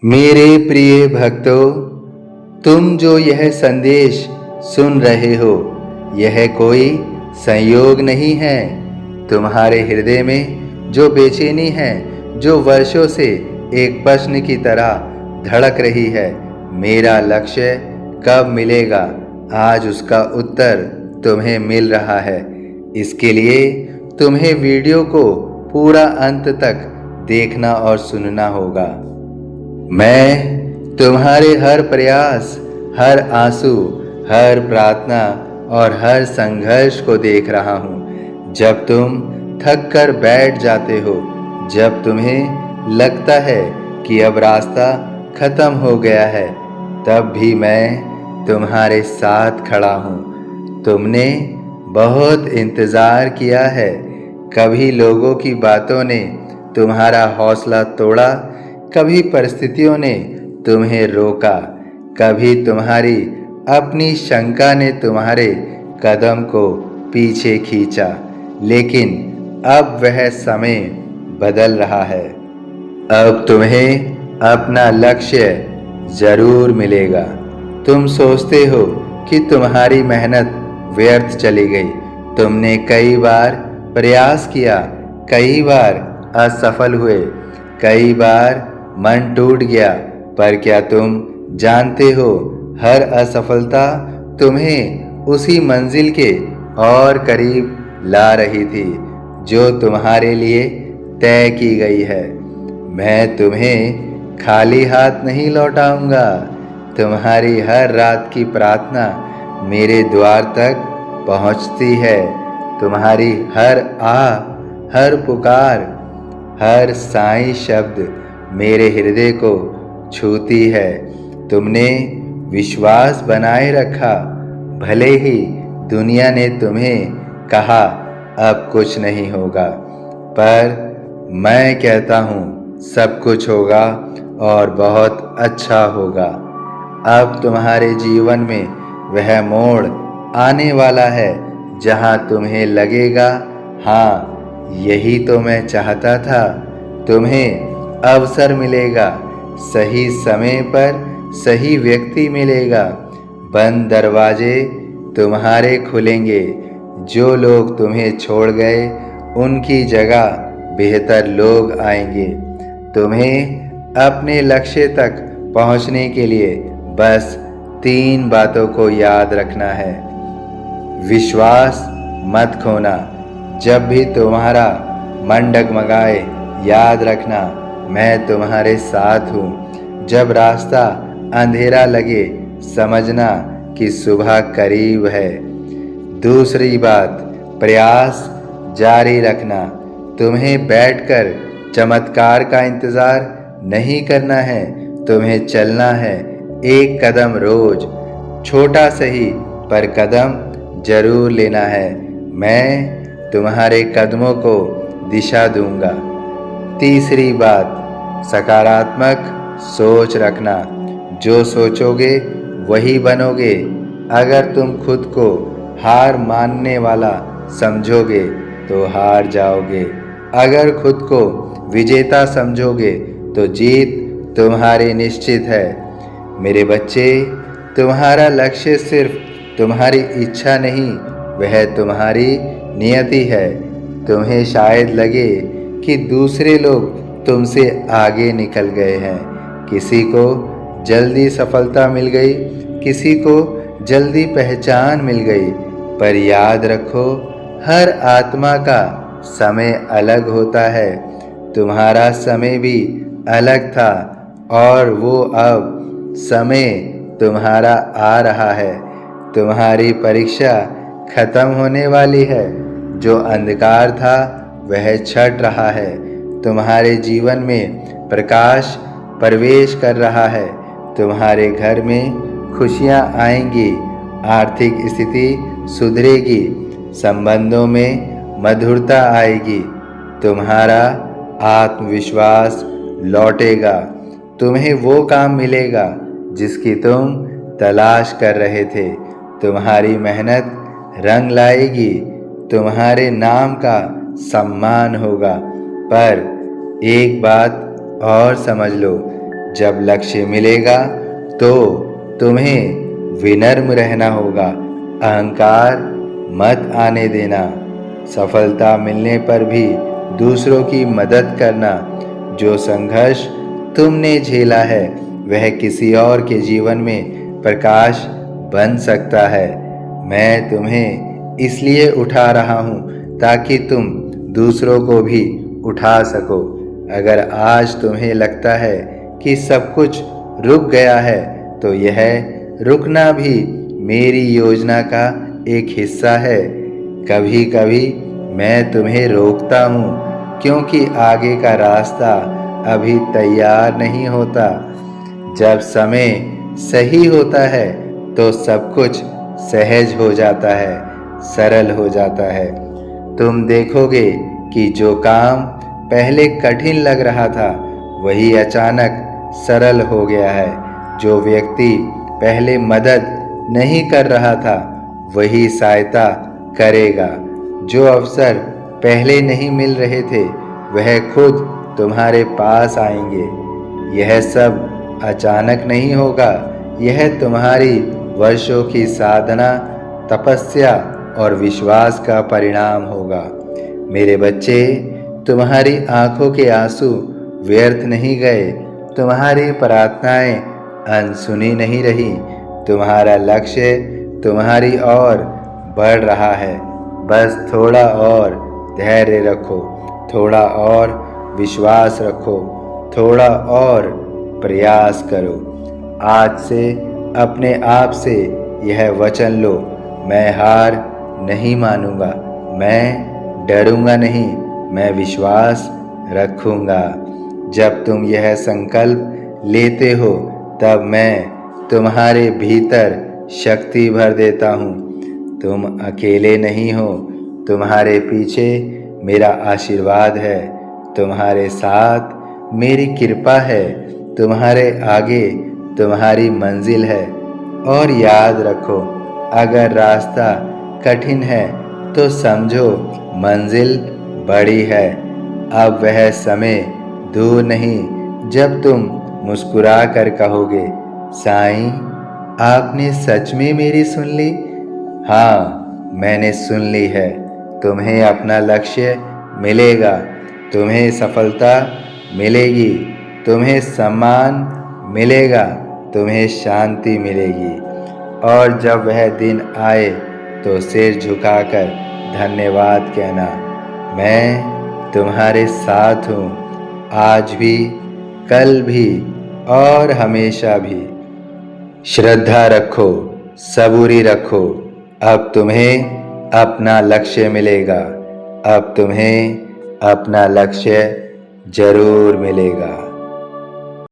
मेरे प्रिय भक्तों, तुम जो यह संदेश सुन रहे हो, यह कोई संयोग नहीं है। तुम्हारे हृदय में जो बेचैनी है, जो वर्षों से एक प्रश्न की तरह धड़क रही है, मेरा लक्ष्य कब मिलेगा, आज उसका उत्तर तुम्हें मिल रहा है। इसके लिए तुम्हें वीडियो को पूरा अंत तक देखना और सुनना होगा। मैं तुम्हारे हर प्रयास, हर आंसू, हर प्रार्थना और हर संघर्ष को देख रहा हूँ। जब तुम थक कर बैठ जाते हो, जब तुम्हें लगता है कि अब रास्ता खत्म हो गया है, तब भी मैं तुम्हारे साथ खड़ा हूँ। तुमने बहुत इंतज़ार किया है। कभी लोगों की बातों ने तुम्हारा हौसला तोड़ा, कभी परिस्थितियों ने तुम्हें रोका, कभी तुम्हारी अपनी शंका ने तुम्हारे कदम को पीछे खींचा। लेकिन अब वह समय बदल रहा है। अब तुम्हें अपना लक्ष्य जरूर मिलेगा। तुम सोचते हो कि तुम्हारी मेहनत व्यर्थ चली गई। तुमने कई बार प्रयास किया, कई बार असफल हुए, कई बार मन टूट गया, पर क्या तुम जानते हो, हर असफलता तुम्हें उसी मंजिल के और करीब ला रही थी जो तुम्हारे लिए तय की गई है। मैं तुम्हें खाली हाथ नहीं लौटाऊंगा। तुम्हारी हर रात की प्रार्थना मेरे द्वार तक पहुंचती है। तुम्हारी हर हर पुकार, हर साईं शब्द मेरे हृदय को छूती है। तुमने विश्वास बनाए रखा, भले ही दुनिया ने तुम्हें कहा अब कुछ नहीं होगा, पर मैं कहता हूँ सब कुछ होगा और बहुत अच्छा होगा। अब तुम्हारे जीवन में वह मोड़ आने वाला है जहाँ तुम्हें लगेगा, हाँ यही तो मैं चाहता था। तुम्हें अवसर मिलेगा, सही समय पर सही व्यक्ति मिलेगा। बंद दरवाजे तुम्हारे खुलेंगे। जो लोग तुम्हें छोड़ गए, उनकी जगह बेहतर लोग आएंगे। तुम्हें अपने लक्ष्य तक पहुंचने के लिए बस 3 बातों को याद रखना है। विश्वास मत खोना। जब भी तुम्हारा मन डगमगाए, याद रखना मैं तुम्हारे साथ हूँ। जब रास्ता अंधेरा लगे, समझना कि सुबह करीब है। दूसरी बात, प्रयास जारी रखना। तुम्हें बैठकर चमत्कार का इंतज़ार नहीं करना है, तुम्हें चलना है एक कदम रोज। छोटा सही पर कदम जरूर लेना है। मैं तुम्हारे कदमों को दिशा दूंगा। तीसरी बात, सकारात्मक सोच रखना। जो सोचोगे वही बनोगे। अगर तुम खुद को हार मानने वाला समझोगे तो हार जाओगे। अगर खुद को विजेता समझोगे तो जीत तुम्हारी निश्चित है। मेरे बच्चे, तुम्हारा लक्ष्य सिर्फ तुम्हारी इच्छा नहीं, वह तुम्हारी नियति है। तुम्हें शायद लगे कि दूसरे लोग तुमसे आगे निकल गए हैं। किसी को जल्दी सफलता मिल गई, किसी को जल्दी पहचान मिल गई, पर याद रखो हर आत्मा का समय अलग होता है। तुम्हारा समय भी अलग था और वो अब समय तुम्हारा आ रहा है। तुम्हारी परीक्षा खत्म होने वाली है। जो अंधकार था वह छट रहा है। तुम्हारे जीवन में प्रकाश प्रवेश कर रहा है। तुम्हारे घर में खुशियां आएंगी, आर्थिक स्थिति सुधरेगी, संबंधों में मधुरता आएगी। तुम्हारा आत्मविश्वास लौटेगा। तुम्हें वो काम मिलेगा जिसकी तुम तलाश कर रहे थे। तुम्हारी मेहनत रंग लाएगी। तुम्हारे नाम का सम्मान होगा। पर एक बात और समझ लो, जब लक्ष्य मिलेगा तो तुम्हें विनम्र रहना होगा, अहंकार मत आने देना। सफलता मिलने पर भी दूसरों की मदद करना। जो संघर्ष तुमने झेला है वह किसी और के जीवन में प्रकाश बन सकता है। मैं तुम्हें इसलिए उठा रहा हूँ ताकि तुम दूसरों को भी उठा सको। अगर आज तुम्हें लगता है कि सब कुछ रुक गया है तो यह रुकना भी मेरी योजना का एक हिस्सा है। कभी कभी मैं तुम्हें रोकता हूँ क्योंकि आगे का रास्ता अभी तैयार नहीं होता। जब समय सही होता है तो सब कुछ सहज हो जाता है, सरल हो जाता है। तुम देखोगे कि जो काम पहले कठिन लग रहा था वही अचानक सरल हो गया है। जो व्यक्ति पहले मदद नहीं कर रहा था वही सहायता करेगा। जो अवसर पहले नहीं मिल रहे थे वह खुद तुम्हारे पास आएंगे। यह सब अचानक नहीं होगा, यह तुम्हारी वर्षों की साधना, तपस्या और विश्वास का परिणाम होगा। मेरे बच्चे, तुम्हारी आंखों के आंसू व्यर्थ नहीं गए, तुम्हारी प्रार्थनाएं अनसुनी नहीं रही। तुम्हारा लक्ष्य तुम्हारी ओर बढ़ रहा है। बस थोड़ा और धैर्य रखो, थोड़ा और विश्वास रखो, थोड़ा और प्रयास करो। आज से अपने आप से यह वचन लो, मैं हार नहीं मानूंगा, मैं डरूंगा नहीं, मैं विश्वास रखूंगा। जब तुम यह संकल्प लेते हो तब मैं तुम्हारे भीतर शक्ति भर देता हूँ। तुम अकेले नहीं हो, तुम्हारे पीछे मेरा आशीर्वाद है, तुम्हारे साथ मेरी कृपा है, तुम्हारे आगे तुम्हारी मंजिल है। और याद रखो, अगर रास्ता कठिन है तो समझो मंजिल बड़ी है। अब वह समय दूर नहीं जब तुम मुस्कुरा कर कहोगे, साईं, आपने सच में मेरी सुन ली। हाँ, मैंने सुन ली है। तुम्हें अपना लक्ष्य मिलेगा, तुम्हें सफलता मिलेगी, तुम्हें सम्मान मिलेगा, तुम्हें शांति मिलेगी। और जब वह दिन आए तो सिर झुकाकर धन्यवाद कहना। मैं तुम्हारे साथ हूँ, आज भी, कल भी और हमेशा भी। श्रद्धा रखो, सबूरी रखो, अब तुम्हें अपना लक्ष्य मिलेगा। अब तुम्हें अपना लक्ष्य जरूर मिलेगा।